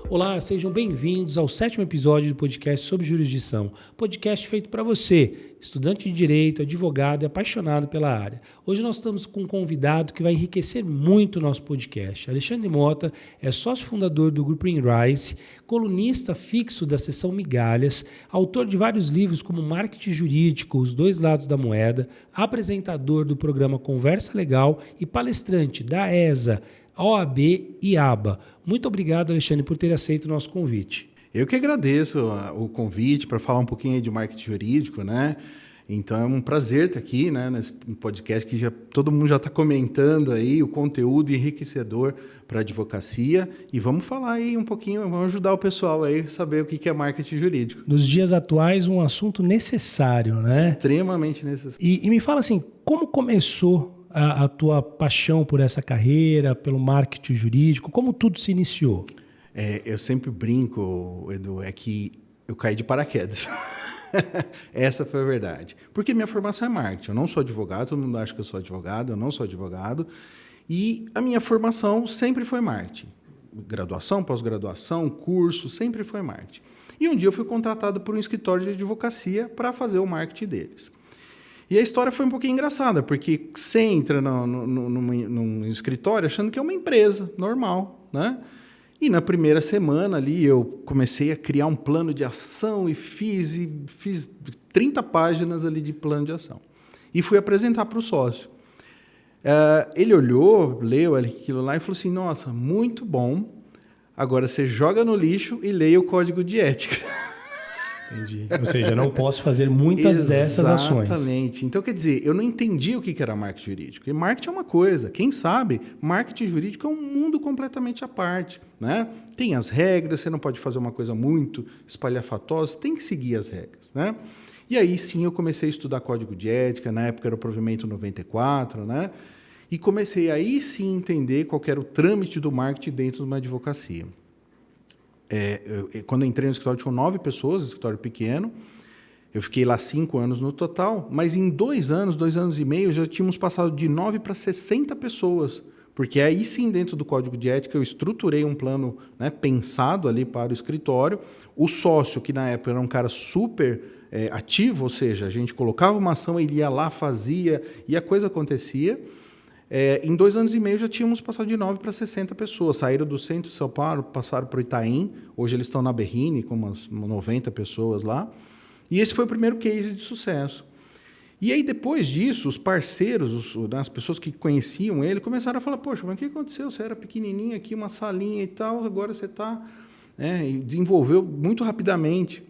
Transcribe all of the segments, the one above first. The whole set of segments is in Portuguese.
Olá, sejam bem-vindos ao 7º episódio do podcast sobre jurisdição. Podcast feito para você, estudante de direito, advogado e apaixonado pela área. Hoje nós estamos com um convidado que vai enriquecer muito o nosso podcast. Alexandre Mota é sócio fundador do Grupo Rise, colunista fixo da seção Migalhas, autor de vários livros como Marketing Jurídico, Os Dois Lados da Moeda, apresentador do programa Conversa Legal e palestrante da ESA, OAB e ABA. Muito obrigado, Alexandre, por ter aceito o nosso convite. Eu que agradeço o convite para falar um pouquinho aí de marketing jurídico, né? Então é um prazer estar aqui, né, nesse podcast que todo mundo já está comentando aí o conteúdo enriquecedor para a advocacia, e vamos falar aí um pouquinho, vamos ajudar o pessoal aí a saber o que é marketing jurídico. Nos dias atuais, um assunto necessário, né? Extremamente necessário. E me fala assim, como começou a tua paixão por essa carreira, pelo marketing jurídico? Como tudo se iniciou? Eu sempre brinco, Edu, é que eu caí de paraquedas. Essa foi a verdade. Porque minha formação é marketing. Eu não sou advogado, todo mundo acha que eu sou advogado, eu não sou advogado. E a minha formação sempre foi marketing. Graduação, pós-graduação, curso, sempre foi marketing. E um dia eu fui contratado por um escritório de advocacia para fazer o marketing deles. E a história foi um pouquinho engraçada, porque você entra num escritório achando que é uma empresa normal, né? E na primeira semana ali eu comecei a criar um plano de ação e fiz 30 páginas ali de plano de ação. E fui apresentar para o sócio. Ele olhou, leu aquilo lá e falou assim, nossa, muito bom, agora você joga no lixo e leia o código de ética. Entendi. Ou seja, não posso fazer muitas dessas ações. Exatamente. Então, quer dizer, eu não entendi o que era marketing jurídico. E marketing é uma coisa. Quem sabe, marketing jurídico é um mundo completamente à parte, né? Tem as regras, você não pode fazer uma coisa muito espalhafatosa, tem que seguir as regras, né? E aí, sim, eu comecei a estudar código de ética, na época era o provimento 94, né? E comecei aí, sim, a entender qual era o trâmite do marketing dentro de uma advocacia. Quando eu entrei no escritório, tinham 9 pessoas, escritório pequeno. Eu fiquei lá 5 anos no total, mas em 2 anos e meio, já tínhamos passado de 9 para 60 pessoas. Porque aí sim, dentro do código de ética, eu estruturei um plano, né, pensado ali para o escritório. O sócio, que na época era um cara super ativo, ou seja, a gente colocava uma ação, ele ia lá, fazia, e a coisa acontecia. Em 2 anos e meio já tínhamos passado de 9 para 60 pessoas. Saíram do centro de São Paulo, passaram para o Itaim. Hoje eles estão na Berrini, com umas 90 pessoas lá. E esse foi o primeiro case de sucesso. E aí, depois disso, os parceiros, as pessoas que conheciam ele, começaram a falar, poxa, mas o que aconteceu? Você era pequenininho aqui, uma salinha e tal, agora você está... E desenvolveu muito rapidamente.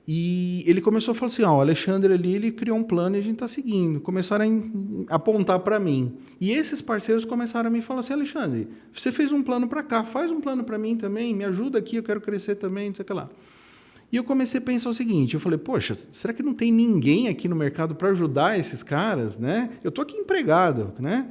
E ele começou a falar assim, o Alexandre ali, ele criou um plano e a gente está seguindo. Começaram a apontar para mim. E esses parceiros começaram a me falar assim, Alexandre, você fez um plano para cá, faz um plano para mim também, me ajuda aqui, eu quero crescer também, não sei o que lá. E eu comecei a pensar o seguinte, eu falei, poxa, será que não tem ninguém aqui no mercado para ajudar esses caras, né? Eu estou aqui empregado, né?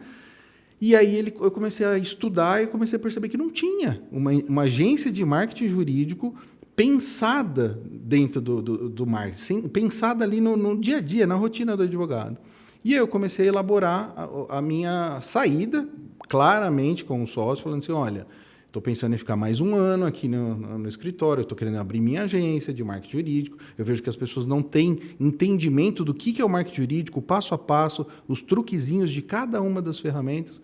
E aí eu comecei a estudar e comecei a perceber que não tinha uma agência de marketing jurídico pensada dentro do marketing, pensada ali no dia a dia, na rotina do advogado. E aí eu comecei a elaborar a minha saída, claramente com o sócio, falando assim, olha, estou pensando em ficar mais 1 ano aqui no escritório, estou querendo abrir minha agência de marketing jurídico, eu vejo que as pessoas não têm entendimento do que é o marketing jurídico, passo a passo, os truquezinhos de cada uma das ferramentas.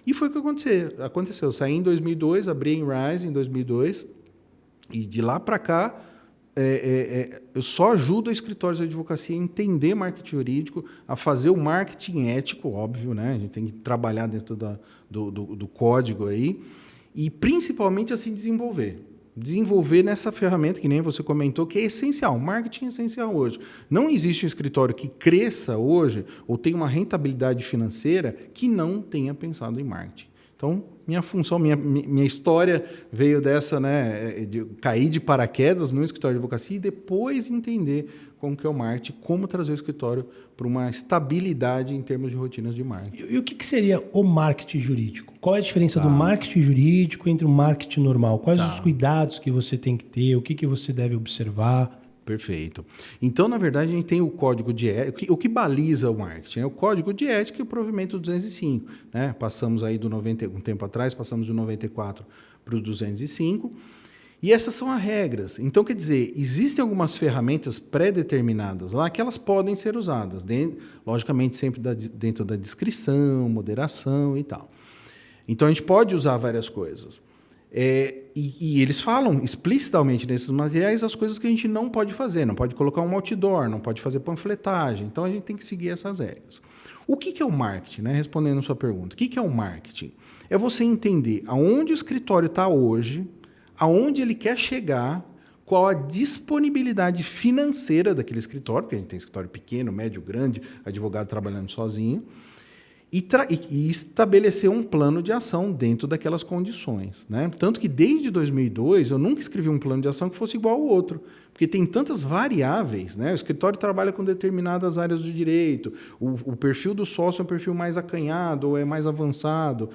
E foi o que aconteceu. Eu saí em 2002, abri em Rise em 2002, e de lá para cá, eu só ajudo a escritórios de advocacia a entender marketing jurídico, a fazer o marketing ético, óbvio, né? A gente tem que trabalhar dentro do código aí, e principalmente a se desenvolver. Desenvolver nessa ferramenta que nem você comentou, que é essencial. Marketing é essencial hoje. Não existe um escritório que cresça hoje ou tenha uma rentabilidade financeira que não tenha pensado em marketing. Então, minha função, minha história veio dessa, né, de cair de paraquedas no escritório de advocacia e depois entender como que é o marketing, como trazer o escritório para uma estabilidade em termos de rotinas de marketing. E o que seria o marketing jurídico? Qual é a diferença do marketing jurídico entre o marketing normal? Quais os cuidados que você tem que ter? O que você deve observar? Perfeito. Então, na verdade, a gente tem o código de ética. O que baliza o marketing é o código de ética e o provimento 205. Né? Passamos aí um tempo atrás, passamos do 94 para o 205. E essas são as regras. Então, quer dizer, existem algumas ferramentas pré-determinadas lá que elas podem ser usadas, logicamente sempre dentro da descrição, moderação e tal. Então, a gente pode usar várias coisas. E eles falam explicitamente nesses materiais as coisas que a gente não pode fazer. Não pode colocar um outdoor, não pode fazer panfletagem. Então, a gente tem que seguir essas regras. O que é o marketing? Né? Respondendo a sua pergunta. O que é o marketing? É você entender aonde o escritório está hoje, aonde ele quer chegar, qual a disponibilidade financeira daquele escritório, porque a gente tem escritório pequeno, médio, grande, advogado trabalhando sozinho, e estabelecer um plano de ação dentro daquelas condições. Né? Tanto que desde 2002 eu nunca escrevi um plano de ação que fosse igual ao outro, porque tem tantas variáveis. Né? O escritório trabalha com determinadas áreas do direito, o perfil do sócio é um perfil mais acanhado ou é mais avançado,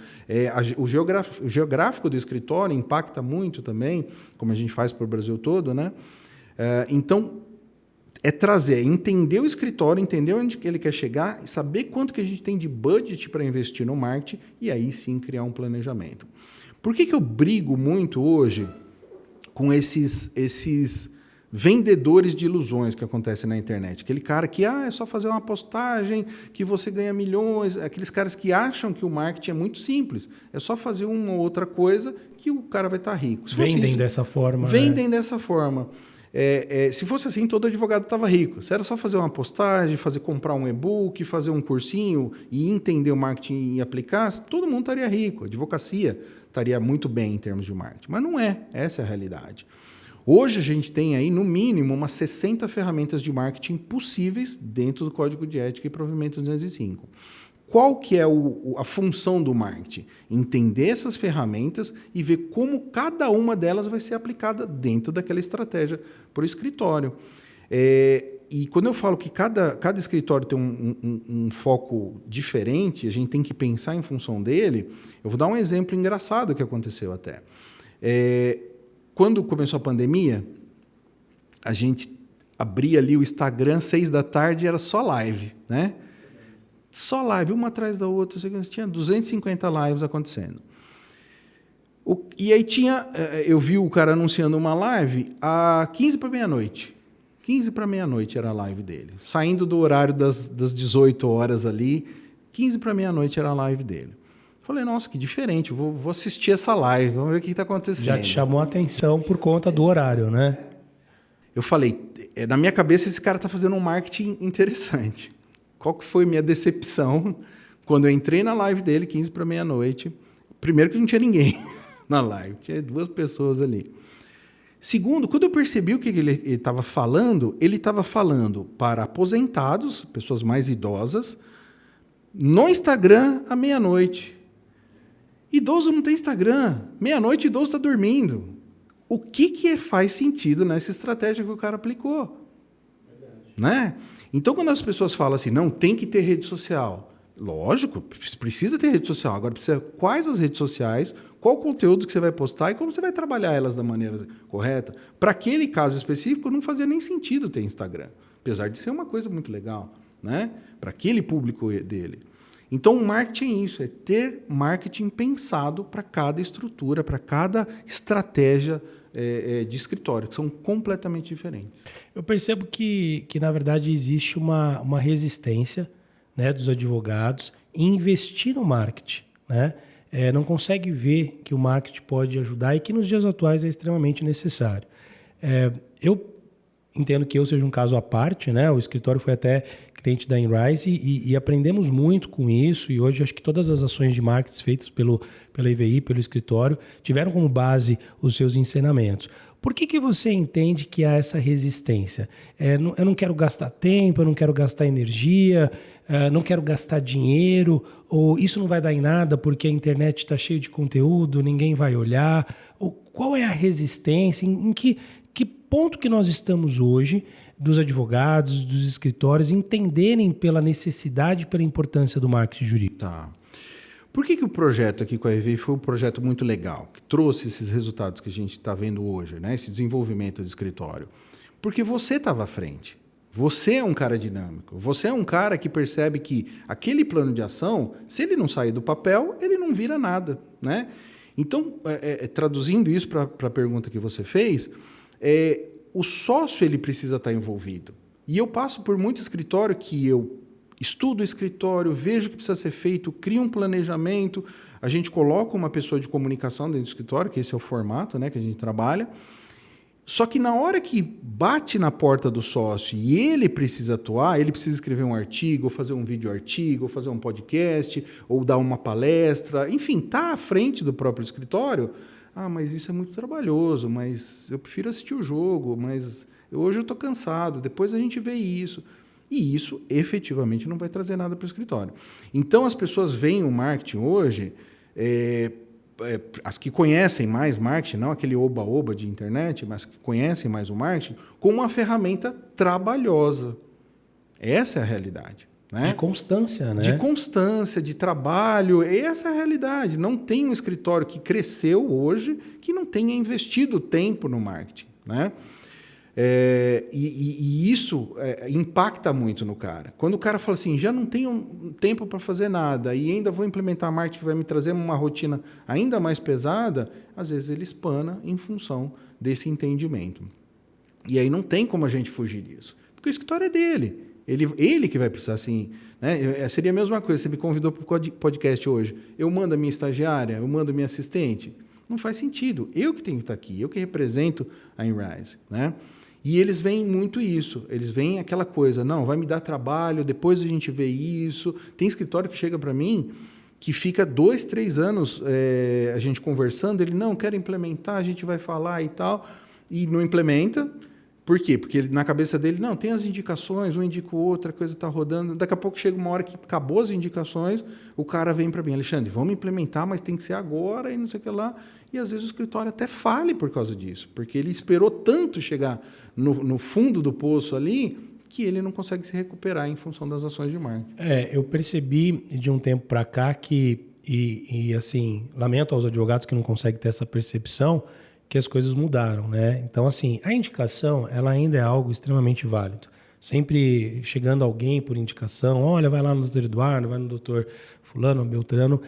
o geográfico do escritório impacta muito também, como a gente faz para o Brasil todo. Né? Então, entender o escritório, entender onde ele quer chegar, e saber quanto que a gente tem de budget para investir no marketing e aí sim criar um planejamento. Por que eu brigo muito hoje com esses vendedores de ilusões que acontecem na internet? Aquele cara que é só fazer uma postagem que você ganha milhões, aqueles caras que acham que o marketing é muito simples, é só fazer uma ou outra coisa que o cara vai estar rico. Vendem dessa forma. Vendem dessa forma. Se fosse assim, todo advogado estava rico. Se era só fazer uma postagem, comprar um e-book, fazer um cursinho e entender o marketing e aplicar, todo mundo estaria rico. A advocacia estaria muito bem em termos de marketing. Mas não é. Essa é a realidade. Hoje a gente tem aí, no mínimo, umas 60 ferramentas de marketing possíveis dentro do Código de Ética e Provimento 205. Qual que é a função do marketing? Entender essas ferramentas e ver como cada uma delas vai ser aplicada dentro daquela estratégia para o escritório. E quando eu falo que cada escritório tem um foco diferente, a gente tem que pensar em função dele, eu vou dar um exemplo engraçado que aconteceu até. Quando começou a pandemia, a gente abria ali o Instagram, 6h e era só live, né? Só live, uma atrás da outra, tinha 250 lives acontecendo. E aí eu vi o cara anunciando uma live a 15 para meia-noite. 15 para meia-noite era a live dele. Saindo do horário das 18 horas ali, 15 para meia-noite era a live dele. Falei, nossa, que diferente, vou assistir essa live, vamos ver o que está acontecendo. Já te chamou a atenção por conta do horário, né? Eu falei, na minha cabeça esse cara está fazendo um marketing interessante. Qual que foi minha decepção quando eu entrei na live dele, 15 para meia-noite? Primeiro que não tinha ninguém na live, tinha 2 pessoas ali. Segundo, quando eu percebi o que ele estava falando para aposentados, pessoas mais idosas, no Instagram à meia-noite. Idoso não tem Instagram, meia-noite idoso está dormindo. O que faz sentido nessa estratégia que o cara aplicou? Verdade. Né? Então, quando as pessoas falam assim, não, tem que ter rede social. Lógico, precisa ter rede social. Agora, precisa quais as redes sociais, qual o conteúdo que você vai postar e como você vai trabalhar elas da maneira correta. Para aquele caso específico, não fazia nem sentido ter Instagram. Apesar de ser uma coisa muito legal, né? Para aquele público dele. Então, o marketing é isso, é ter marketing pensado para cada estrutura, para cada estratégia de escritório, que são completamente diferentes. Eu percebo que na verdade, existe uma resistência, né, dos advogados em investir no marketing. Né? Não consegue ver que o marketing pode ajudar e que nos dias atuais é extremamente necessário. Eu entendo que eu seja um caso à parte, né? O escritório foi até cliente da Inrise e aprendemos muito com isso, e hoje acho que todas as ações de marketing feitas pela EVI, pelo escritório, tiveram como base os seus ensinamentos. Por que você entende que há essa resistência? Eu não quero gastar tempo, eu não quero gastar energia, não quero gastar dinheiro, ou isso não vai dar em nada porque a internet está cheia de conteúdo, ninguém vai olhar. Qual é a resistência? Em que ponto que nós estamos hoje dos advogados, dos escritórios, entenderem pela necessidade, pela importância do marketing jurídico? Tá. Por que o projeto aqui com a EVI foi um projeto muito legal, que trouxe esses resultados que a gente está vendo hoje, né? Esse desenvolvimento do escritório? Porque você estava à frente. Você é um cara dinâmico. Você é um cara que percebe que aquele plano de ação, se ele não sair do papel, ele não vira nada, né? Então, traduzindo isso para a pergunta que você fez, o sócio ele precisa estar envolvido. E eu passo por muito escritório que eu estudo o escritório, vejo o que precisa ser feito, crio um planejamento, a gente coloca uma pessoa de comunicação dentro do escritório, que esse é o formato, né, que a gente trabalha. Só que na hora que bate na porta do sócio e ele precisa atuar, ele precisa escrever um artigo, ou fazer um vídeo-artigo, ou fazer um podcast, ou dar uma palestra, enfim, está à frente do próprio escritório. Ah, mas isso é muito trabalhoso, mas eu prefiro assistir o jogo, mas hoje eu estou cansado, depois a gente vê isso. E isso, efetivamente, não vai trazer nada para o escritório. Então, as pessoas veem o marketing hoje, as que conhecem mais marketing, não aquele oba-oba de internet, mas que conhecem mais o marketing, como uma ferramenta trabalhosa. Essa é a realidade. Né? De constância, né? De constância, de trabalho. Essa é a realidade. Não tem um escritório que cresceu hoje que não tenha investido tempo no marketing. Né? E isso impacta muito no cara. Quando o cara fala assim, já não tenho tempo para fazer nada e ainda vou implementar marketing que vai me trazer uma rotina ainda mais pesada, às vezes ele espana em função desse entendimento. E aí não tem como a gente fugir disso, porque o escritório é dele. Ele que vai precisar, assim... Né? Seria a mesma coisa, você me convidou para o podcast hoje, eu mando a minha estagiária, eu mando a minha assistente. Não faz sentido. Eu que tenho que estar aqui, eu que represento a InRise, né? E eles veem muito isso, eles veem aquela coisa, não, vai me dar trabalho, depois a gente vê isso. Tem escritório que chega para mim que fica 2, 3 anos a gente conversando, ele, não, quero implementar, a gente vai falar e tal, e não implementa. Por quê? Porque na cabeça dele, não, tem as indicações, um indica o outro, a coisa está rodando. Daqui a pouco chega uma hora que acabou as indicações, o cara vem para mim, Alexandre, vamos implementar, mas tem que ser agora e não sei o que lá. E às vezes o escritório até fale por causa disso, porque ele esperou tanto chegar no fundo do poço ali, que ele não consegue se recuperar em função das ações de marketing. Eu percebi de um tempo para cá que, assim, lamento aos advogados que não conseguem ter essa percepção, que as coisas mudaram, né? Então, assim, a indicação, ela ainda é algo extremamente válido. Sempre chegando alguém por indicação, olha, vai lá no Dr. Eduardo, vai no Dr. Fulano, Beltrano,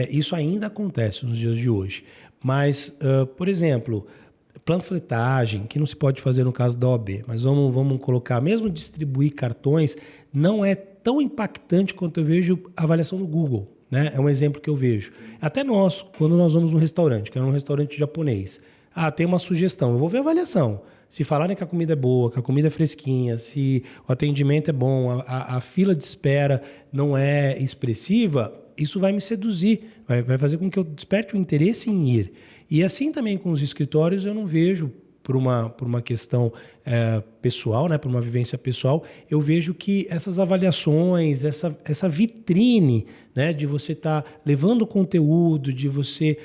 isso ainda acontece nos dias de hoje. Mas, por exemplo, panfletagem, que não se pode fazer no caso da OAB, mas vamos colocar, mesmo distribuir cartões, não é tão impactante quanto eu vejo a avaliação do Google, né? É um exemplo que eu vejo. Até nós, quando nós vamos num restaurante, que é um restaurante japonês, tem uma sugestão, eu vou ver a avaliação. Se falarem que a comida é boa, que a comida é fresquinha, se o atendimento é bom, a fila de espera não é expressiva, isso vai me seduzir, vai fazer com que eu desperte o interesse em ir. E assim também com os escritórios, eu não vejo, por uma questão pessoal, né, por uma vivência pessoal, eu vejo que essas avaliações, essa vitrine, né, de você estar levando conteúdo, de você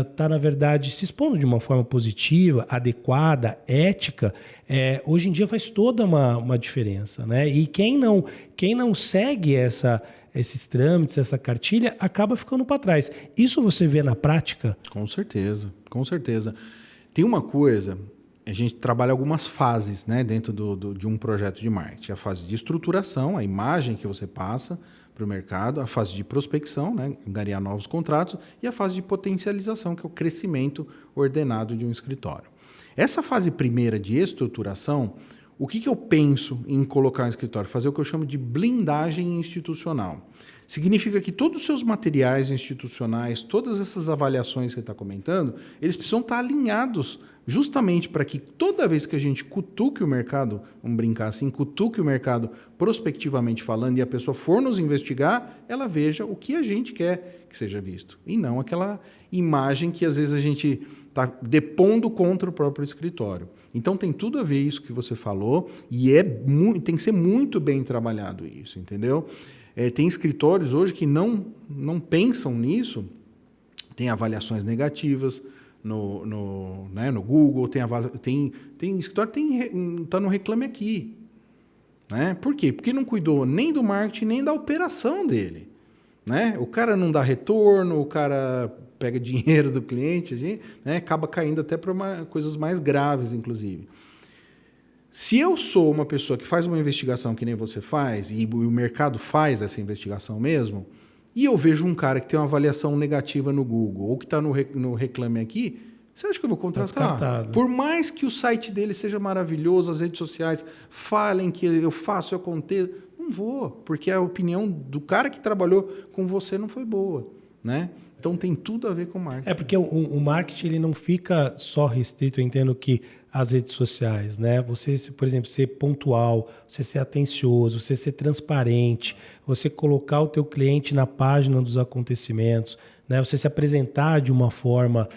estar, na verdade, se expondo de uma forma positiva, adequada, ética, hoje em dia faz toda uma diferença. Né? E quem não segue esses trâmites, essa cartilha, acaba ficando para trás. Isso você vê na prática? Com certeza, com certeza. Tem uma coisa, a gente trabalha algumas fases, né, dentro de um projeto de marketing. A fase de estruturação, a imagem que você passa para o mercado, a fase de prospecção, né, angariar novos contratos, e a fase de potencialização, que é o crescimento ordenado de um escritório. Essa fase primeira de estruturação, o que eu penso em colocar no escritório? Fazer o que eu chamo de blindagem institucional. Significa que todos os seus materiais institucionais, todas essas avaliações que você está comentando, eles precisam estar alinhados justamente para que toda vez que a gente cutuque o mercado, vamos brincar assim, cutuque o mercado prospectivamente falando e a pessoa for nos investigar, ela veja o que a gente quer que seja visto. E não aquela imagem que às vezes a gente está depondo contra o próprio escritório. Então tem tudo a ver isso que você falou e tem que ser muito bem trabalhado isso, entendeu? Tem escritórios hoje que não pensam nisso, tem avaliações negativas no Google, tem escritório que está no Reclame Aqui. Né? Por quê? Porque não cuidou nem do marketing, nem da operação dele. Né? O cara não dá retorno, o cara pega dinheiro do cliente, né? Acaba caindo até para coisas mais graves, inclusive. Se eu sou uma pessoa que faz uma investigação que nem você faz, e o mercado faz essa investigação mesmo, e eu vejo um cara que tem uma avaliação negativa no Google ou que está no Reclame Aqui, você acha que eu vou contratar? Por mais que o site dele seja maravilhoso, as redes sociais falem que eu faço, eu aconteço, não vou, porque a opinião do cara que trabalhou com você não foi boa, né? Então tem tudo a ver com marketing. Porque o marketing ele não fica só restrito, eu entendo que as redes sociais, né? Você, por exemplo, ser pontual, você ser atencioso, você ser transparente, você colocar o teu cliente na página dos acontecimentos, né? Você se apresentar de uma forma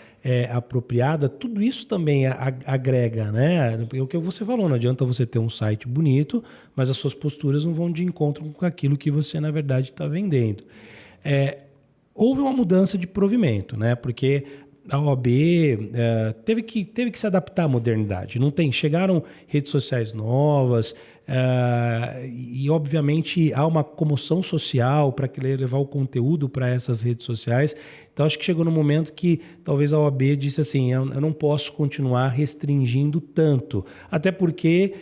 apropriada, tudo isso também agrega, né? O que você falou, não adianta você ter um site bonito, mas as suas posturas não vão de encontro com aquilo que você, na verdade, está vendendo. Houve uma mudança de provimento, né? Porque a OAB teve que se adaptar à modernidade. Chegaram redes sociais novas e, obviamente, há uma comoção social para levar o conteúdo para essas redes sociais. Então, acho que chegou no momento que talvez a OAB disse assim, eu não posso continuar restringindo tanto. Até porque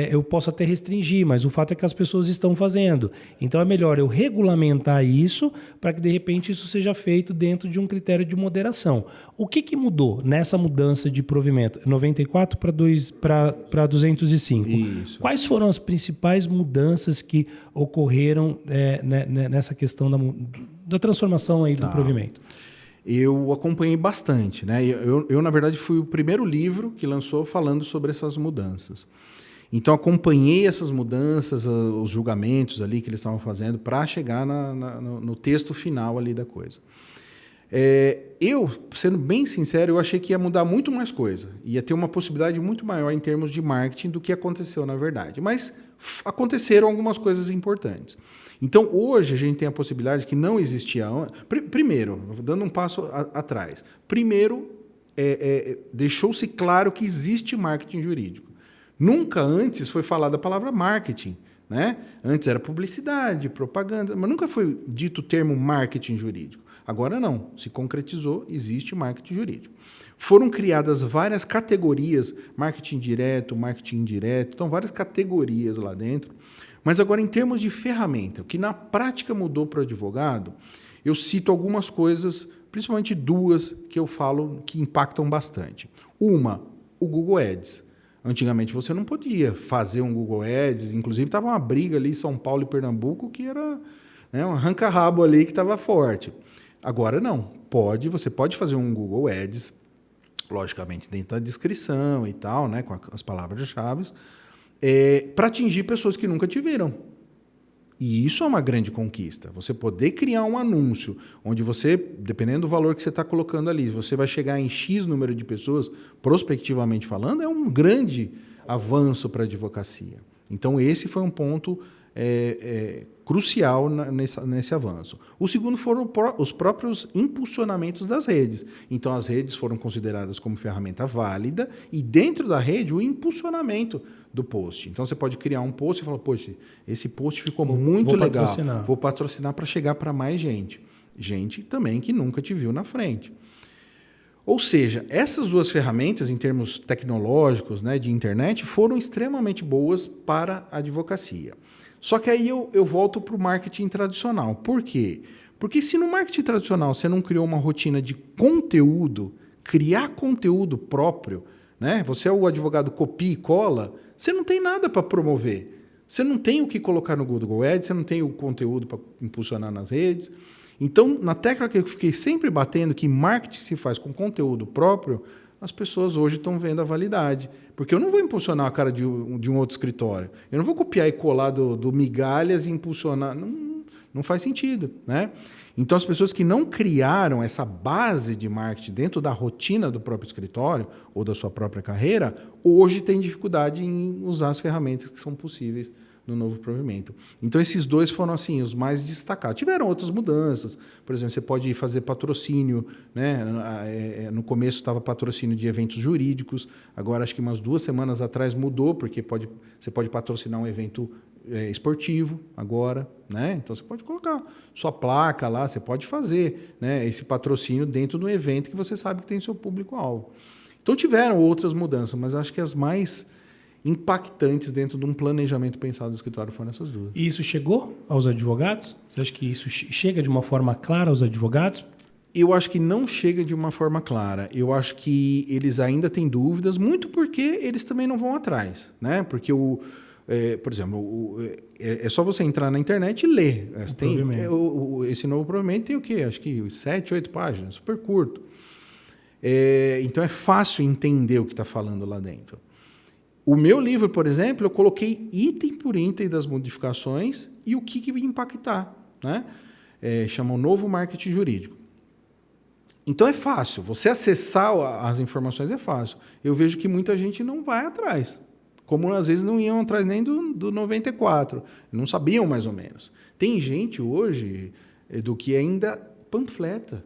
eu posso até restringir, mas o fato é que as pessoas estão fazendo. Então, é melhor eu regulamentar isso para que, de repente, isso seja feito dentro de um critério de moderação. O que mudou nessa mudança de provimento? 94 para 205. Isso. Quais foram as principais mudanças que ocorreram nessa questão da transformação aí do provimento? Eu acompanhei bastante, né? Eu, na verdade, fui o primeiro livro que lançou falando sobre essas mudanças. Então, acompanhei essas mudanças, os julgamentos ali que eles estavam fazendo para chegar no texto final ali da coisa. Eu, sendo bem sincero, eu achei que ia mudar muito mais coisa. Ia ter uma possibilidade muito maior em termos de marketing do que aconteceu, na verdade. Mas aconteceram algumas coisas importantes. Então, hoje, a gente tem a possibilidade que não existia... Primeiro, dando um passo atrás. Primeiro, deixou-se claro que existe marketing jurídico. Nunca antes foi falada a palavra marketing, né? Antes era publicidade, propaganda, mas nunca foi dito o termo marketing jurídico. Agora não, se concretizou, existe marketing jurídico. Foram criadas várias categorias, marketing direto, marketing indireto, então várias categorias lá dentro. Mas agora, em termos de ferramenta, o que na prática mudou para o advogado, eu cito algumas coisas, principalmente duas, que eu falo que impactam bastante. Uma, o Google Ads. Antigamente você não podia fazer um Google Ads, inclusive estava uma briga ali em São Paulo e Pernambuco que era, né, um arranca-rabo ali que estava forte. Agora não, você pode fazer um Google Ads, logicamente dentro da descrição e tal, né, com as palavras-chave, para atingir pessoas que nunca te viram. E isso é uma grande conquista. Você poder criar um anúncio onde você, dependendo do valor que você está colocando ali, você vai chegar em X número de pessoas, prospectivamente falando, é um grande avanço para a advocacia. Então, esse foi um ponto crucial nesse avanço. O segundo foram os próprios impulsionamentos das redes. Então, as redes foram consideradas como ferramenta válida e, dentro da rede, o impulsionamento do post. Então, você pode criar um post e falar, poxa, esse post ficou muito legal. Vou patrocinar para chegar para mais gente. Gente também que nunca te viu na frente. Ou seja, essas duas ferramentas, em termos tecnológicos, né, de internet, foram extremamente boas para a advocacia. Só que aí eu volto para o marketing tradicional. Por quê? Porque se no marketing tradicional você não criou uma rotina de conteúdo, criar conteúdo próprio, né? Você é o advogado copia e cola, você não tem nada para promover. Você não tem o que colocar no Google Ads, você não tem o conteúdo para impulsionar nas redes. Então, na tecla que eu fiquei sempre batendo, que marketing se faz com conteúdo próprio, as pessoas hoje estão vendo a validade. Porque eu não vou impulsionar a cara de um outro escritório. Eu não vou copiar e colar do Migalhas e impulsionar. Não faz sentido, né? Então, as pessoas que não criaram essa base de marketing dentro da rotina do próprio escritório ou da sua própria carreira, hoje têm dificuldade em usar as ferramentas que são possíveis no novo provimento. Então, esses dois foram assim os mais destacados. Tiveram outras mudanças. Por exemplo, você pode fazer patrocínio, né? No começo estava patrocínio de eventos jurídicos. Agora, acho que umas 2 semanas atrás mudou, porque você pode patrocinar um evento esportivo agora, né? Então, você pode colocar sua placa lá, você pode fazer, né, esse patrocínio dentro do evento que você sabe que tem seu público-alvo. Então, tiveram outras mudanças, mas acho que as mais impactantes dentro de um planejamento pensado do escritório foram essas duas. E isso chegou aos advogados? Você acha que isso chega de uma forma clara aos advogados? Eu acho que não chega de uma forma clara. Eu acho que eles ainda têm dúvidas, muito porque eles também não vão atrás, né? Porque, por exemplo, é só você entrar na internet e ler. Esse novo provimento tem o quê? Acho que 7, 8 páginas, super curto. Então é fácil entender o que está falando lá dentro. O meu livro, por exemplo, eu coloquei item por item das modificações e o que vai impactar, né? Chama o Novo Marketing Jurídico. Então é fácil, você acessar as informações é fácil. Eu vejo que muita gente não vai atrás, como às vezes não iam atrás nem do 94, não sabiam mais ou menos. Tem gente hoje do que ainda panfleta.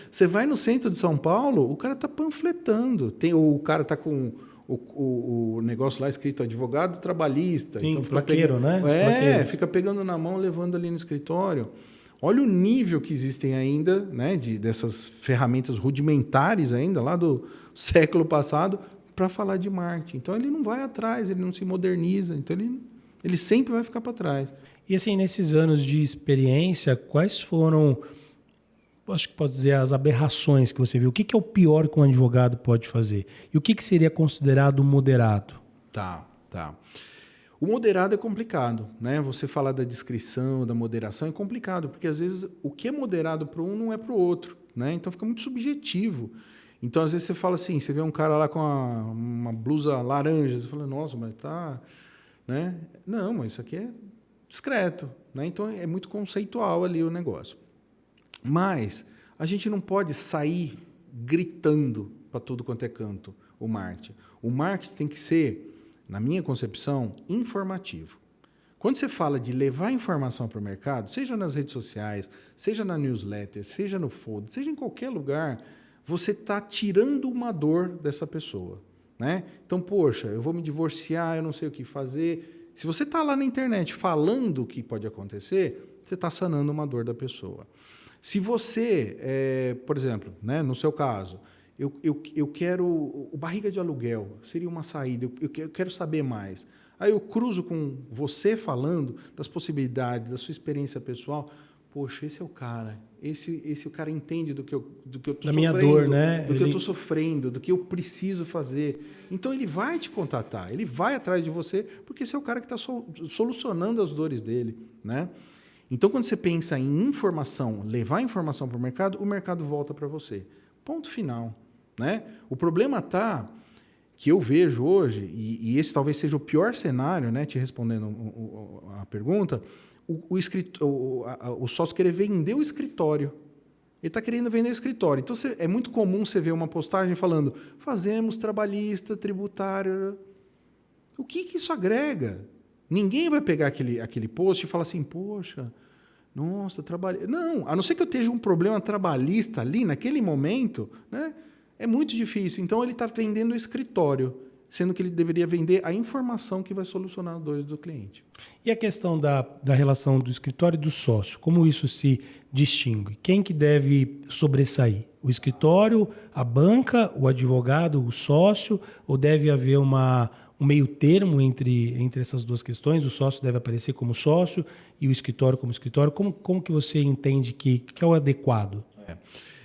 Você vai no centro de São Paulo, o cara está panfletando, o cara está com o negócio lá escrito advogado trabalhista. Sim, então plaqueiro, né? Fica pegando na mão, levando ali no escritório. Olha o nível que existem ainda, né, dessas ferramentas rudimentares ainda, lá do século passado, para falar de marketing. Então, ele não vai atrás, ele não se moderniza, então ele sempre vai ficar para trás. E assim, nesses anos de experiência, quais foram, acho que pode dizer, as aberrações que você viu? O que é o pior que um advogado pode fazer? E o que seria considerado moderado? Tá. O moderado é complicado, né? Você falar da discrição, da moderação é complicado, porque às vezes o que é moderado para um não é para o outro, né? Então fica muito subjetivo. Então às vezes você fala assim, você vê um cara lá com uma blusa laranja, você fala, nossa, mas tá, né? Não, mas isso aqui é discreto, né? Então é muito conceitual ali o negócio. Mas a gente não pode sair gritando para tudo quanto é canto o marketing. O marketing tem que ser, na minha concepção, informativo. Quando você fala de levar informação para o mercado, seja nas redes sociais, seja na newsletter, seja no folder, seja em qualquer lugar, você está tirando uma dor dessa pessoa, né? Então, poxa, eu vou me divorciar, eu não sei o que fazer. Se você está lá na internet falando o que pode acontecer, você está sanando uma dor da pessoa. Se você, por exemplo, né, no seu caso, eu quero... O barriga de aluguel seria uma saída, eu quero saber mais. Aí eu cruzo com você falando das possibilidades, da sua experiência pessoal. Poxa, esse é o cara. Esse o cara entende do que eu estou sofrendo. Da minha dor, né? Do que eu estou sofrendo, do que eu preciso fazer. Então, ele vai te contatar, ele vai atrás de você, porque esse é o cara que está solucionando as dores dele, né? Então, quando você pensa em informação, levar informação para o mercado volta para você. Ponto final, né? O problema está... que eu vejo hoje, e esse talvez seja o pior cenário, né, te respondendo a pergunta, o sócio querer vender o escritório. Ele está querendo vender o escritório. Então, é muito comum você ver uma postagem falando fazemos trabalhista, tributário. O que isso agrega? Ninguém vai pegar aquele post e falar assim, poxa, nossa, trabalhei. Não, a não ser que eu esteja um problema trabalhista ali, naquele momento, né? É muito difícil. Então, ele está vendendo o escritório, sendo que ele deveria vender a informação que vai solucionar as dores do cliente. E a questão da relação do escritório e do sócio, como isso se distingue? Quem que deve sobressair? O escritório, a banca, o advogado, o sócio? Ou deve haver um meio termo entre essas duas questões? O sócio deve aparecer como sócio e o escritório como escritório? Como que você entende que é o adequado?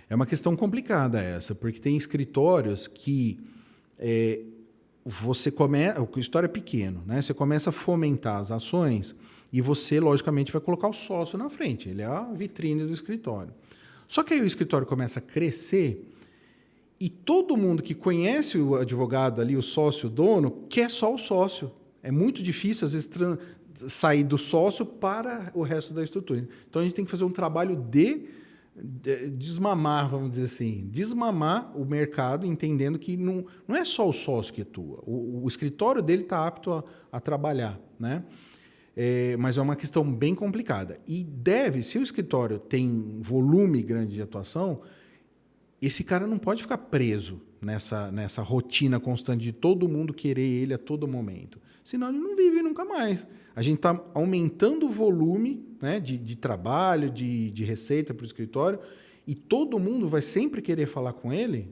É uma questão complicada essa, porque tem escritórios que você começa... O escritório é pequeno, né? Você começa a fomentar as ações e você, logicamente, vai colocar o sócio na frente. Ele é a vitrine do escritório. Só que aí o escritório começa a crescer e todo mundo que conhece o advogado ali, o sócio, o dono, quer só o sócio. É muito difícil, às vezes, sair do sócio para o resto da estrutura. Então, a gente tem que fazer um trabalho de desmamar, vamos dizer assim, desmamar o mercado, entendendo que não é só o sócio que atua, o escritório dele está apto a trabalhar, né? Mas é uma questão bem complicada. E se o escritório tem volume grande de atuação, esse cara não pode ficar preso nessa rotina constante de todo mundo querer ele a todo momento. Senão ele não vive nunca mais. A gente está aumentando o volume, né, de trabalho, de receita para o escritório, e todo mundo vai sempre querer falar com ele,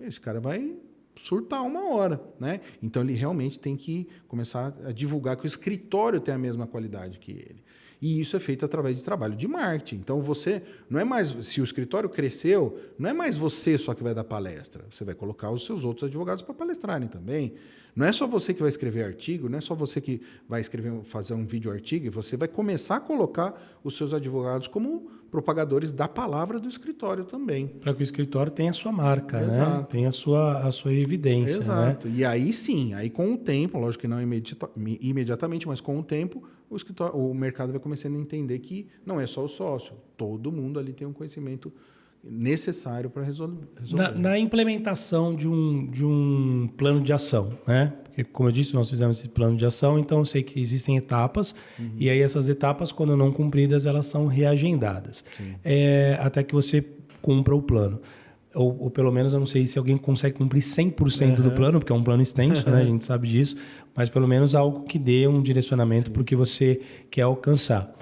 esse cara vai surtar uma hora, né? Então ele realmente tem que começar a divulgar que o escritório tem a mesma qualidade que ele. E isso é feito através de trabalho de marketing. Então você não é mais, se o escritório cresceu, não é mais você só que vai dar palestra. Você vai colocar os seus outros advogados para palestrarem também. Não é só você que vai escrever artigo, não é só você que vai fazer um vídeo artigo, você vai começar a colocar os seus advogados como propagadores da palavra do escritório também. Para que o escritório tenha a sua marca, Exato. né? Tenha a sua evidência. Exato. Né? E aí sim, aí com o tempo, lógico que não imediatamente, mas com o tempo, o mercado vai começando a entender que não é só o sócio, todo mundo ali tem um conhecimento necessário para resolver. Na implementação de um plano de ação, né? Porque, como eu disse, nós fizemos esse plano de ação, então eu sei que existem etapas, e aí essas etapas, quando não cumpridas, elas são reagendadas. Até que você cumpra o plano. Ou pelo menos, eu não sei se alguém consegue cumprir 100% do plano, porque é um plano extenso, né? A gente sabe disso, mas pelo menos algo que dê um direcionamento para o que você quer alcançar.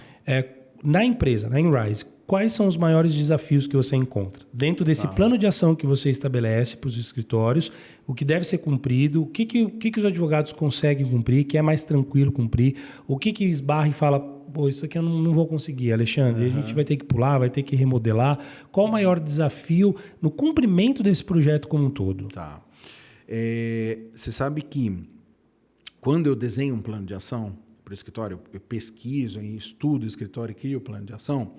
Na empresa, na Inrise, quais são os maiores desafios que você encontra? Dentro desse plano de ação que você estabelece para os escritórios, o que deve ser cumprido, o que os advogados conseguem cumprir, que é mais tranquilo cumprir, o que esbarra e fala, pô, isso aqui eu não vou conseguir, Alexandre, a gente vai ter que pular, vai ter que remodelar. Qual o maior desafio no cumprimento desse projeto como um todo? Tá. Você sabe que quando eu desenho um plano de ação para o escritório, eu pesquiso, eu estudo o escritório e crio o plano de ação,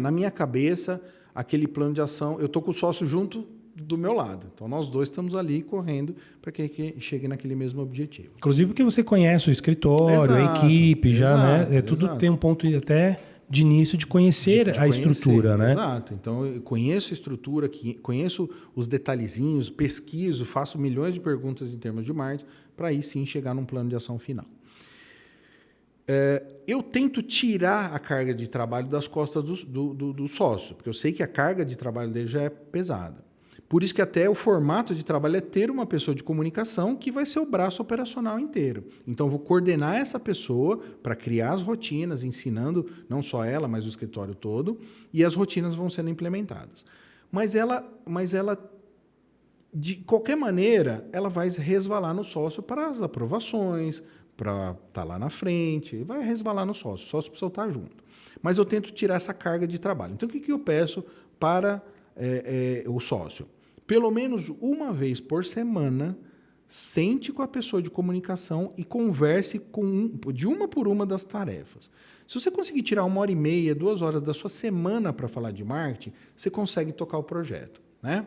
na minha cabeça, aquele plano de ação, eu estou com o sócio junto do meu lado. Então, nós dois estamos ali correndo para que chegue naquele mesmo objetivo. Inclusive porque você conhece o escritório, a equipe, já, né? Tudo tem um ponto até de início de conhecer a estrutura, né? Exato. Então, eu conheço a estrutura, conheço os detalhezinhos, pesquiso, faço milhões de perguntas em termos de marketing, para aí sim chegar num plano de ação final. Eu tento tirar a carga de trabalho das costas do sócio, porque eu sei que a carga de trabalho dele já é pesada. Por isso que até o formato de trabalho é ter uma pessoa de comunicação que vai ser o braço operacional inteiro. Então, eu vou coordenar essa pessoa para criar as rotinas, ensinando não só ela, mas o escritório todo, e as rotinas vão sendo implementadas. Mas ela de qualquer maneira, ela vai resvalar no sócio para as aprovações, para estar lá na frente, vai resvalar no sócio. O sócio precisa estar junto. Mas eu tento tirar essa carga de trabalho. Então, o que eu peço para o sócio? Pelo menos uma vez por semana, sente com a pessoa de comunicação e converse de uma por uma das tarefas. Se você conseguir tirar 1h30, 2 horas da sua semana para falar de marketing, você consegue tocar o projeto, né?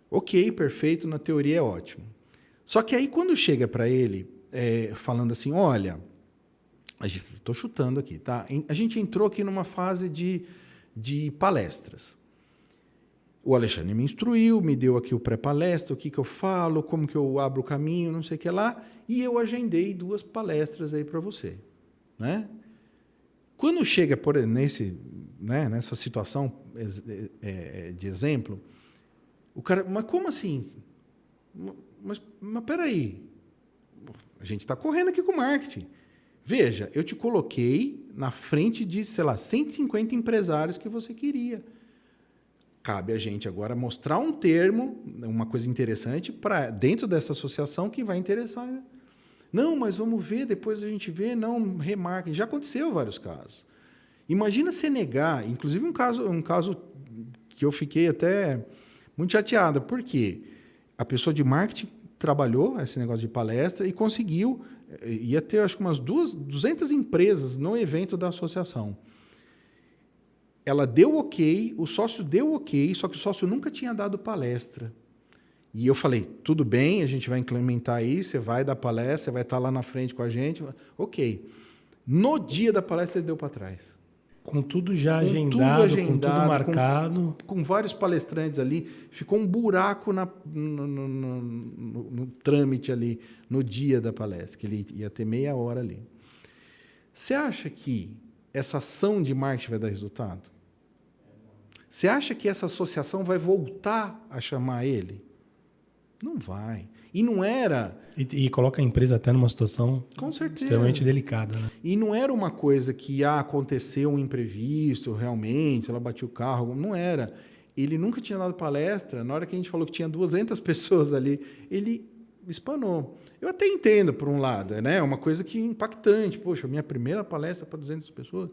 Ok, perfeito, na teoria é ótimo. Só que aí, quando chega para ele, falando assim, olha, estou chutando aqui, tá? A gente entrou aqui numa fase de palestras. O Alexandre me instruiu, me deu aqui o pré-palestra, o que eu falo, como que eu abro o caminho, não sei o que lá, e eu agendei 2 palestras aí para você, né? Quando chega nessa situação de exemplo, o cara, mas como assim? Mas peraí, a gente está correndo aqui com o marketing. Veja, eu te coloquei na frente de, 150 empresários que você queria. Cabe a gente agora mostrar um termo, uma coisa interessante, para dentro dessa associação que vai interessar. Não, mas vamos ver, depois a gente vê, não, remarque. Já aconteceu vários casos. Imagina você negar, inclusive um caso que eu fiquei até muito chateado. Por quê? A pessoa de marketing trabalhou esse negócio de palestra e conseguiu, ia ter acho que umas 200 empresas no evento da associação. Ela deu ok, o sócio deu ok, só que o sócio nunca tinha dado palestra. E eu falei, tudo bem, a gente vai implementar aí, você vai dar palestra, você vai estar lá na frente com a gente. Ok. No dia da palestra, ele deu para trás. Com tudo já agendado, com tudo marcado. Com vários palestrantes ali. Ficou um buraco no trâmite ali, no dia da palestra, que ele ia ter meia hora ali. Você acha que essa ação de marketing vai dar resultado? Você acha que essa associação vai voltar a chamar ele? Não vai. E não era... E coloca a empresa até numa situação com certeza extremamente delicada. Né? E não era uma coisa que aconteceu um imprevisto, realmente, ela bateu o carro. Não era. ele nunca tinha dado palestra. Na hora que a gente falou que tinha 200 pessoas ali, ele espanou. Eu até entendo, por um lado, né? É uma coisa que é impactante. Poxa, minha primeira palestra para 200 pessoas.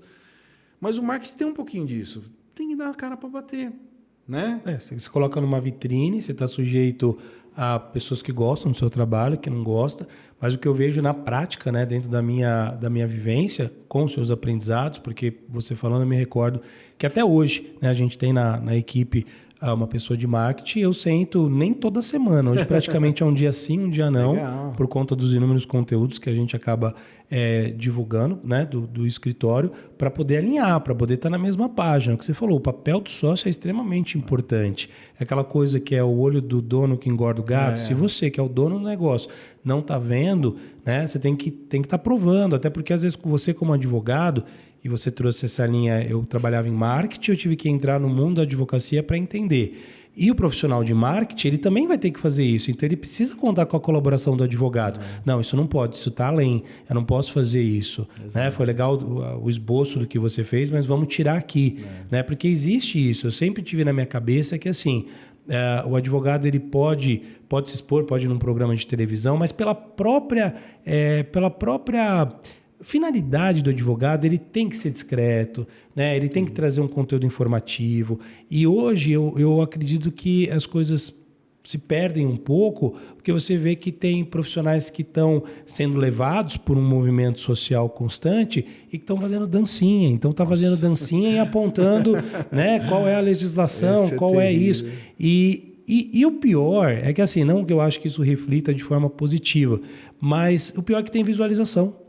Mas o marketing tem um pouquinho disso. Tem que dar a cara para bater, né? Você coloca numa vitrine, você está sujeito a pessoas que gostam do seu trabalho, que não gostam, mas o que eu vejo na prática, né, dentro da minha vivência, com os seus aprendizados, porque você falando, eu me recordo que até hoje, né, a gente tem na equipe uma pessoa de marketing, eu sento nem toda semana, hoje praticamente é um dia sim, um dia não, Legal. por conta dos inúmeros conteúdos que a gente acaba divulgando, né, do escritório, para poder alinhar, para poder estar na mesma página. O que você falou, o papel do sócio é extremamente importante. É aquela coisa que é o olho do dono que engorda o gato. Se você, que é o dono do negócio, não está vendo, né, você tem que estar provando, até porque às vezes você como advogado, e você trouxe essa linha, eu trabalhava em marketing, eu tive que entrar no mundo da advocacia para entender. E o profissional de marketing, ele também vai ter que fazer isso. Então, ele precisa contar com a colaboração do advogado. Não, isso não pode, isso está além. Eu não posso fazer isso. Né? Foi legal o esboço do que você fez, mas vamos tirar aqui. Né? Porque existe isso. Eu sempre tive na minha cabeça que, assim, o advogado ele pode se expor, pode ir num programa de televisão, mas pela própria finalidade do advogado, ele tem que ser discreto, né? Ele tem que trazer um conteúdo informativo. E hoje eu acredito que as coisas se perdem um pouco, porque você vê que tem profissionais que estão sendo levados por um movimento social constante e que estão fazendo dancinha. Então, está fazendo dancinha e apontando, né, qual é a legislação, qual é isso. E o pior é que, assim, não que eu acho que isso reflita de forma positiva, mas o pior é que tem visualização.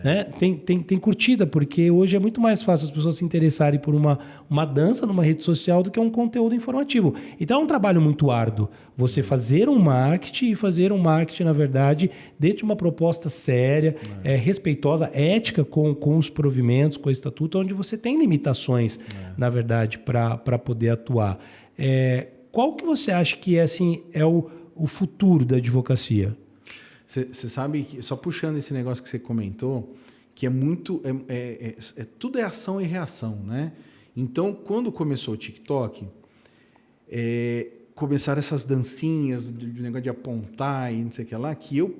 Né? Tem curtida, porque hoje é muito mais fácil as pessoas se interessarem por uma dança numa rede social do que um conteúdo informativo. Então é um trabalho muito árduo. Você fazer um marketing e fazer um marketing, na verdade, dentro de uma proposta séria, respeitosa, ética com os provimentos, com o estatuto, onde você tem limitações, na verdade, para poder atuar. Qual que você acha que assim, é o futuro da advocacia? Você sabe que, só puxando esse negócio que você comentou, que é muito... tudo é ação e reação, né? Então, quando começou o TikTok, começaram essas dancinhas, de negócio de apontar e não sei o que lá, que eu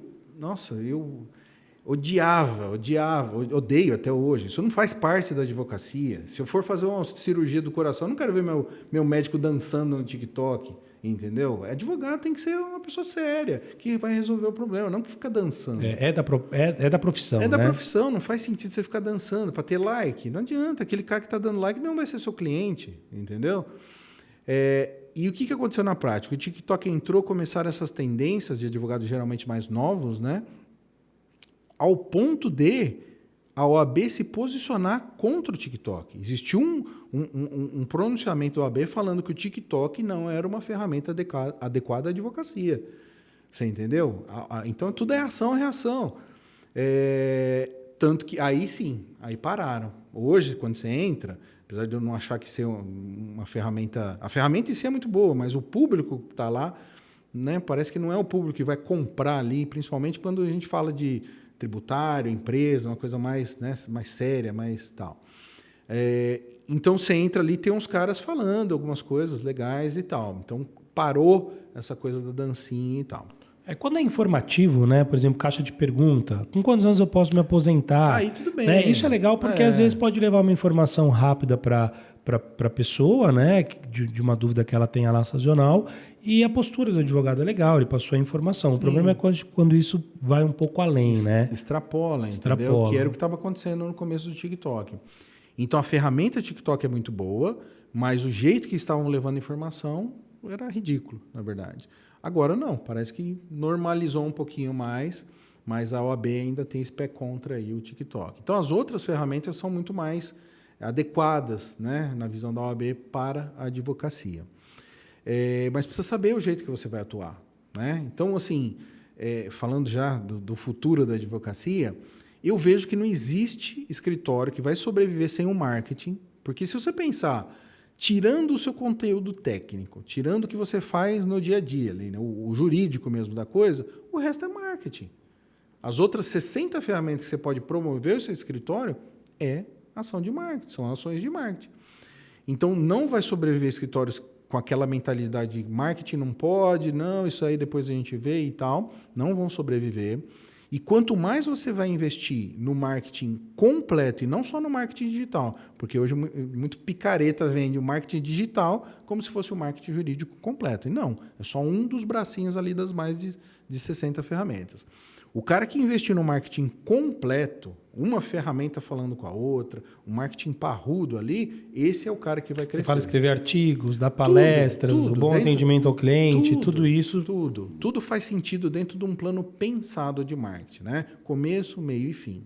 odeio até hoje. Isso não faz parte da advocacia. Se eu for fazer uma cirurgia do coração, eu não quero ver meu médico dançando no TikTok, entendeu? Advogado tem que ser uma pessoa séria, que vai resolver o problema, não que fica dançando. É da profissão, É da né? profissão, não faz sentido você ficar dançando para ter like. Não adianta, aquele cara que está dando like não vai ser seu cliente, entendeu? E o que aconteceu na prática? O TikTok entrou, começaram essas tendências de advogados geralmente mais novos, né? Ao ponto de a OAB se posicionar contra o TikTok. Existiu um pronunciamento da OAB falando que o TikTok não era uma ferramenta adequada à advocacia. Você entendeu? Então, tudo é ação e reação. Tanto que aí sim, aí pararam. Hoje, quando você entra, apesar de eu não achar que ser uma ferramenta... A ferramenta em si é muito boa, mas o público que está lá, né, parece que não é o público que vai comprar ali, principalmente quando a gente fala de tributário, empresa, uma coisa mais, né, mais séria, mais tal. Então, você entra ali, tem uns caras falando algumas coisas legais e tal. Então, parou essa coisa da dancinha e tal. Quando é informativo, né? Por exemplo, caixa de pergunta. Com quantos anos eu posso me aposentar? Aí tudo bem. Né? Isso é legal porque às vezes pode levar uma informação rápida para a pessoa, né? De uma dúvida que ela tenha lá sazonal. E a postura do advogado é legal, ele passou a informação. Sim. O problema é quando isso vai um pouco além, né? Extrapola, entendeu? Que era o que estava acontecendo no começo do TikTok. Então, a ferramenta TikTok é muito boa, mas o jeito que estavam levando informação era ridículo, na verdade. Agora não, parece que normalizou um pouquinho mais, mas a OAB ainda tem esse pé contra aí, o TikTok. Então, as outras ferramentas são muito mais adequadas, né, na visão da OAB para a advocacia. Mas precisa saber o jeito que você vai atuar, né? Então, assim, falando já do futuro da advocacia, eu vejo que não existe escritório que vai sobreviver sem o marketing, porque se você pensar, tirando o seu conteúdo técnico, tirando o que você faz no dia a dia, ali, né, o jurídico mesmo da coisa, o resto é marketing. As outras 60 ferramentas que você pode promover o seu escritório ação de marketing, são ações de marketing. Então, não vai sobreviver escritórios com aquela mentalidade de marketing não pode, não, isso aí depois a gente vê e tal, não vão sobreviver. E quanto mais você vai investir no marketing completo e não só no marketing digital, porque hoje muito picareta vende o marketing digital como se fosse o marketing jurídico completo. E não, é só um dos bracinhos ali das mais de 60 ferramentas. O cara que investir no marketing completo, uma ferramenta falando com a outra, um marketing parrudo ali, esse é o cara que vai crescer. Você fala escrever artigos, dar palestras, o bom atendimento ao cliente, tudo isso. Tudo faz sentido dentro de um plano pensado de marketing, né? Começo, meio e fim.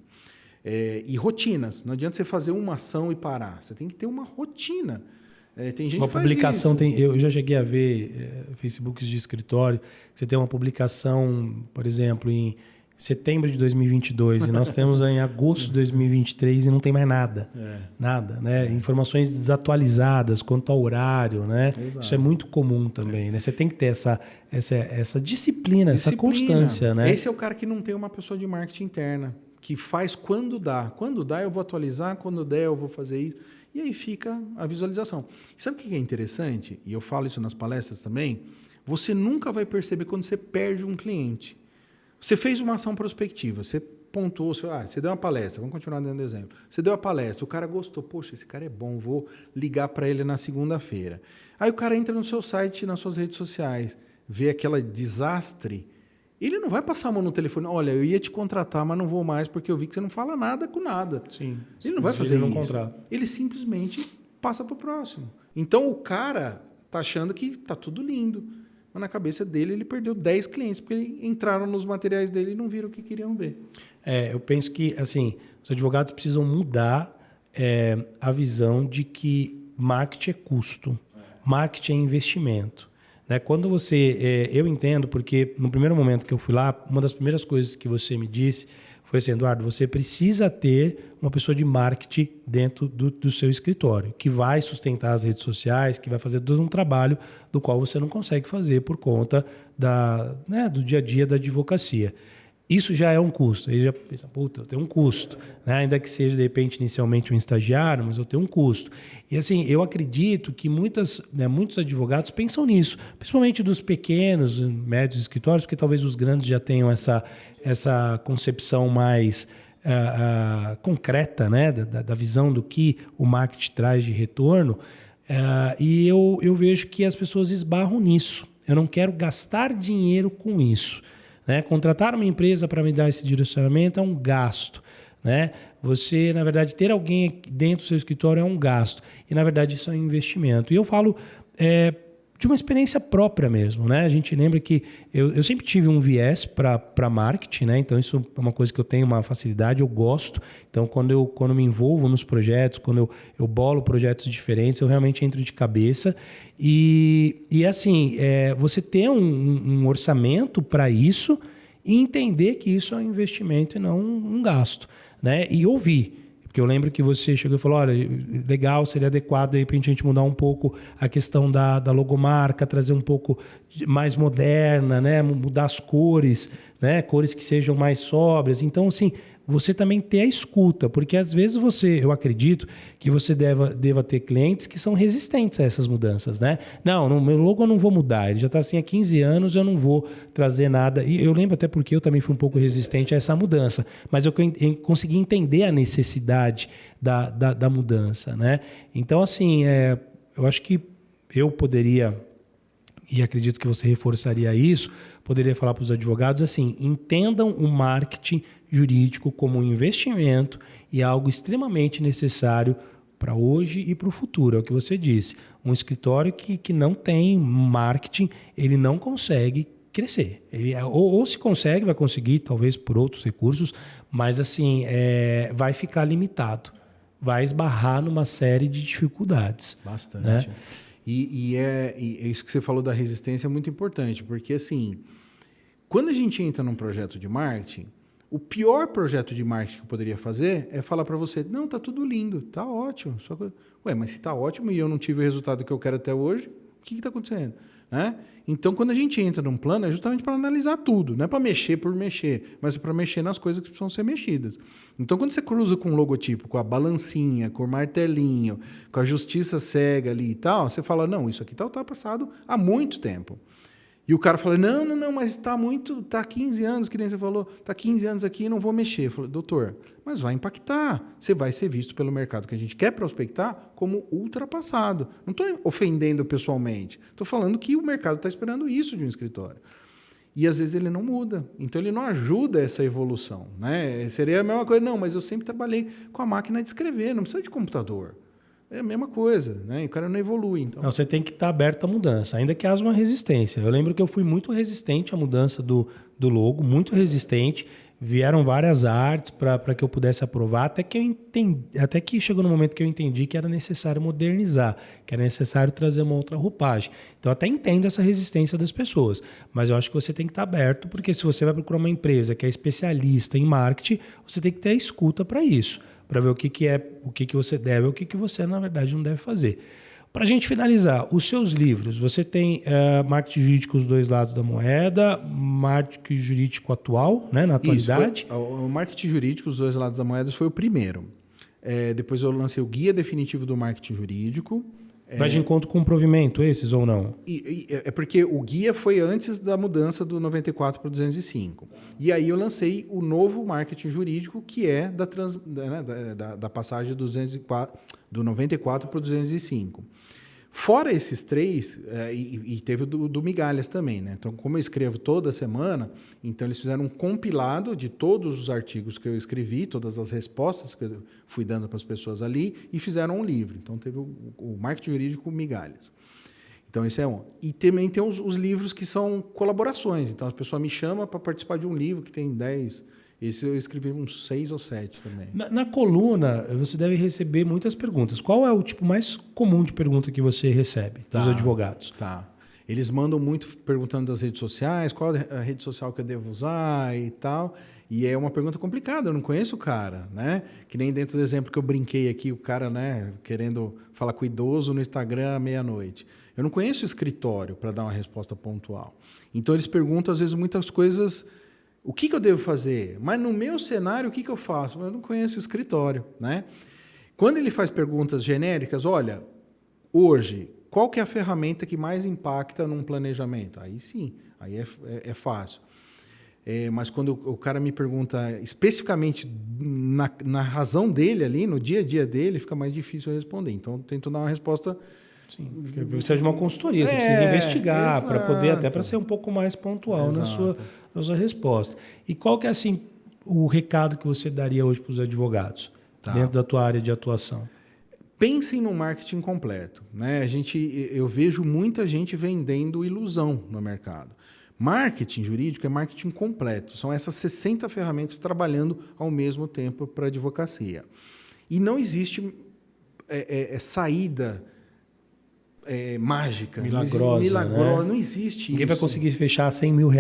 E rotinas. Não adianta você fazer uma ação e parar. Você tem que ter uma rotina. Tem gente uma que faz publicação isso. Eu já cheguei a ver Facebooks de escritório. Você tem uma publicação, por exemplo, em setembro de 2022 e nós temos em agosto de 2023 e não tem mais nada. Nada, né? Informações desatualizadas quanto ao horário, né? Exato. Isso é muito comum também, né? Você tem que ter essa disciplina, essa constância, né? Esse é o cara que não tem uma pessoa de marketing interna, que faz quando dá. Quando dá eu vou atualizar, quando der eu vou fazer isso. E aí fica a visualização. E sabe o que é interessante? E eu falo isso nas palestras também. Você nunca vai perceber quando você perde um cliente. Você fez uma ação prospectiva, você pontuou, você deu uma palestra, vamos continuar dando exemplo. Você deu a palestra, o cara gostou, poxa, esse cara é bom, vou ligar para ele na segunda-feira. Aí o cara entra no seu site, nas suas redes sociais, vê aquele desastre, ele não vai passar a mão no telefone, olha, eu ia te contratar, mas não vou mais porque eu vi que você não fala nada com nada. Sim. Ele não vai fazer isso. Contrato. Ele simplesmente passa para o próximo. Então o cara está achando que está tudo lindo. Mas na cabeça dele, ele perdeu 10 clientes, porque entraram nos materiais dele e não viram o que queriam ver. Eu penso que assim, os advogados precisam mudar a visão de que marketing é custo, marketing é investimento. Né? Quando você... eu entendo, porque no primeiro momento que eu fui lá, uma das primeiras coisas que você me disse foi assim, Eduardo, você precisa ter uma pessoa de marketing dentro do seu escritório, que vai sustentar as redes sociais, que vai fazer todo um trabalho do qual você não consegue fazer por conta do dia a dia da advocacia. Isso já é um custo. Aí já pensa, puta, eu tenho um custo. Né? Ainda que seja, de repente, inicialmente um estagiário, mas eu tenho um custo. E assim, eu acredito que muitos advogados pensam nisso, principalmente dos pequenos, médios escritórios, porque talvez os grandes já tenham essa concepção mais concreta, né? da visão do que o marketing traz de retorno. E eu vejo que as pessoas esbarram nisso. Eu não quero gastar dinheiro com isso. Né? Contratar uma empresa para me dar esse direcionamento é um gasto. Né? Você, na verdade, ter alguém dentro do seu escritório é um gasto. E, na verdade, isso é um investimento. E eu falo de uma experiência própria mesmo. Né? A gente lembra que eu sempre tive um viés para marketing, né? Então isso é uma coisa que eu tenho uma facilidade, eu gosto. Então, quando eu me envolvo nos projetos, quando eu bolo projetos diferentes, eu realmente entro de cabeça. E assim, você ter um orçamento para isso e entender que isso é um investimento e não um gasto. Né? E ouvir. Porque eu lembro que você chegou e falou, olha, legal, seria adequado de repente a gente mudar um pouco a questão da logomarca, trazer um pouco mais moderna, né? Mudar as cores, né? Cores que sejam mais sóbrias. Então, assim, você também ter a escuta, porque às vezes eu acredito que você deva ter clientes que são resistentes a essas mudanças, né? Não, no meu logo eu não vou mudar, ele já está assim há 15 anos, eu não vou trazer nada. E eu lembro até porque eu também fui um pouco resistente a essa mudança, mas eu consegui entender a necessidade da mudança, né? Então, assim, eu acho que eu poderia, e acredito que você reforçaria isso, poderia falar para os advogados assim, entendam o marketing jurídico como um investimento e algo extremamente necessário para hoje e para o futuro. É o que você disse. Um escritório que não tem marketing, ele não consegue crescer. Ele, ou se consegue, vai conseguir, talvez por outros recursos, mas assim, vai ficar limitado. Vai esbarrar numa série de dificuldades. Bastante. Né? E isso que você falou da resistência é muito importante, porque assim, quando a gente entra num projeto de marketing, o pior projeto de marketing que eu poderia fazer é falar para você, não, tá tudo lindo, tá ótimo. Ué, mas se tá ótimo e eu não tive o resultado que eu quero até hoje, que está acontecendo? Né? Então, quando a gente entra num plano, é justamente para analisar tudo. Não é para mexer por mexer, mas é para mexer nas coisas que precisam ser mexidas. Então, quando você cruza com um logotipo, com a balancinha, com o martelinho, com a justiça cega ali e tal, você fala, não, isso aqui está ultrapassado há muito tempo. E o cara fala, não, mas está há 15 anos, que nem você falou, está 15 anos aqui e não vou mexer. Eu falei, doutor, mas vai impactar. Você vai ser visto pelo mercado que a gente quer prospectar como ultrapassado. Não estou ofendendo pessoalmente. Estou falando que o mercado está esperando isso de um escritório. E às vezes ele não muda. Então ele não ajuda essa evolução. Né? Seria a mesma coisa, não, mas eu sempre trabalhei com a máquina de escrever, não precisa de computador. É a mesma coisa, né? E o cara não evolui. Então. Não, você tem que estar aberto à mudança, ainda que haja uma resistência. Eu lembro que eu fui muito resistente à mudança do logo, muito resistente. Vieram várias artes para que eu pudesse aprovar, até que chegou no momento que eu entendi que era necessário modernizar, que era necessário trazer uma outra roupagem. Então, eu até entendo essa resistência das pessoas, mas eu acho que você tem que estar aberto, porque se você vai procurar uma empresa que é especialista em marketing, você tem que ter a escuta para isso, para ver o que você deve e o que você, na verdade, não deve fazer. Para a gente finalizar, os seus livros, você tem Marketing Jurídico, os dois lados da moeda, Marketing Jurídico atual, né, na atualidade. Isso, o Marketing Jurídico, os dois lados da moeda, foi o primeiro. Depois eu lancei o Guia Definitivo do Marketing Jurídico. Vai de encontro com o provimento, esses ou não? É porque o guia foi antes da mudança do 94 para o 205. E aí eu lancei o novo marketing jurídico, que é da passagem do 94 para o 205. Fora esses três, e teve o do Migalhas também, né? Então, como eu escrevo toda semana, então eles fizeram um compilado de todos os artigos que eu escrevi, todas as respostas que eu fui dando para as pessoas ali, e fizeram um livro. Então, teve o Marketing Jurídico Migalhas. Então, esse é um. E também tem os livros que são colaborações. Então, a pessoa me chama para participar de um livro que tem 10... Esse eu escrevi uns 6 ou 7 também. Na coluna, você deve receber muitas perguntas. Qual é o tipo mais comum de pergunta que você recebe dos advogados? Tá. Eles mandam muito perguntando das redes sociais, qual a rede social que eu devo usar e tal. E é uma pergunta complicada, eu não conheço o cara, né? Que nem dentro do exemplo que eu brinquei aqui, o cara, né, querendo falar com o idoso no Instagram à meia-noite. Eu não conheço o escritório para dar uma resposta pontual. Então, eles perguntam, às vezes, muitas coisas... O que eu devo fazer? Mas no meu cenário, o que eu faço? Eu não conheço o escritório, né? Quando ele faz perguntas genéricas, olha, hoje, qual que é a ferramenta que mais impacta num planejamento? Aí sim, aí é fácil. Mas quando o cara me pergunta especificamente na razão dele ali, no dia a dia dele, fica mais difícil eu responder. Então, eu tento dar uma resposta... Sim, precisa de uma consultoria, você precisa investigar para poder, até para ser um pouco mais pontual na sua resposta. E qual que é assim, o recado que você daria hoje para os advogados, dentro da tua área de atuação? Pensem no marketing completo. Né? Eu vejo muita gente vendendo ilusão no mercado. Marketing jurídico é marketing completo. São essas 60 ferramentas trabalhando ao mesmo tempo para a advocacia. E não existe saída... mágica, milagrosa, né? Não existe Ninguém isso. vai conseguir fechar R$100 mil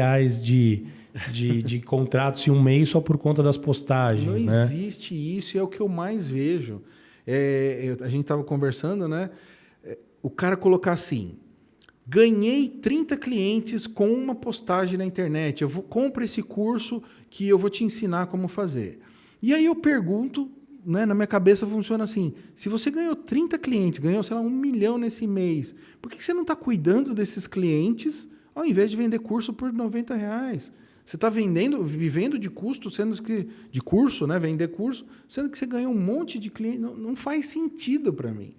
de contratos em um mês só por conta das postagens. Não existe isso, e é o que eu mais vejo. A gente estava conversando, né? O cara colocar assim, ganhei 30 clientes com uma postagem na internet, compra esse curso que eu vou te ensinar como fazer. E aí eu pergunto, né, na minha cabeça funciona assim, se você ganhou 30 clientes, ganhou, sei lá, 1 milhão nesse mês, por que você não está cuidando desses clientes ao invés de vender curso por R$90? Você está vivendo de custo, sendo que de curso, né, vender curso, sendo que você ganhou um monte de clientes, não faz sentido para mim.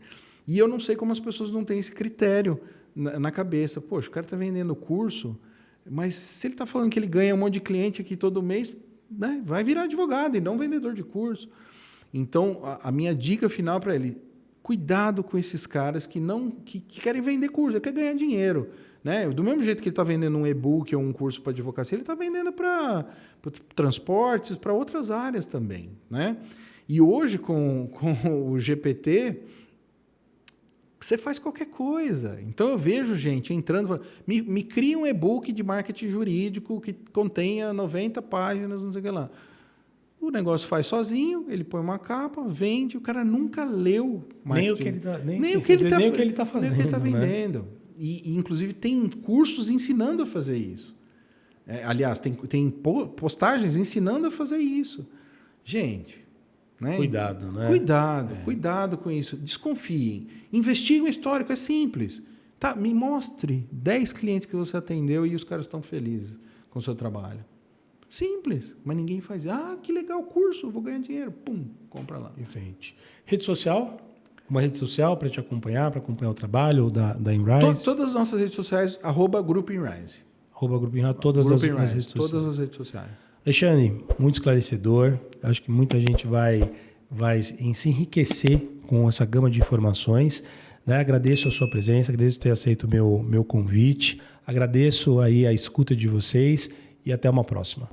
E eu não sei como as pessoas não têm esse critério na cabeça. Poxa, o cara está vendendo curso, mas se ele está falando que ele ganha um monte de cliente aqui todo mês, né, vai virar advogado e não vendedor de curso. Então, a minha dica final para ele, cuidado com esses caras que querem vender curso, querem ganhar dinheiro. Né? Do mesmo jeito que ele está vendendo um e-book ou um curso para advocacia, ele está vendendo para transportes, para outras áreas também. Né? E hoje, com o GPT, você faz qualquer coisa. Então, eu vejo gente entrando, me cria um e-book de marketing jurídico que contenha 90 páginas, não sei o que lá. O negócio faz sozinho, ele põe uma capa, vende, o cara nunca leu nem o que ele está fazendo. Nem o que ele está vendendo. E inclusive, tem cursos ensinando a fazer isso. Aliás, tem postagens ensinando a fazer isso. Gente... Né? Cuidado, né? Cuidado com isso. Desconfiem. Investiguem o histórico, é simples. Tá, me mostre 10 clientes que você atendeu e os caras estão felizes com o seu trabalho. Simples, mas ninguém faz. Que legal o curso, vou ganhar dinheiro. Pum, compra lá. Perfeito. Rede social? Uma rede social para te acompanhar, para acompanhar o trabalho da InRise? Todas as nossas redes sociais, @Grupo InRise. Grupo InRise, todas as redes sociais. Todas as redes sociais. Alexandre, muito esclarecedor. Acho que muita gente vai se enriquecer com essa gama de informações. Né? Agradeço a sua presença, agradeço ter aceito o meu convite, agradeço aí a escuta de vocês e até uma próxima.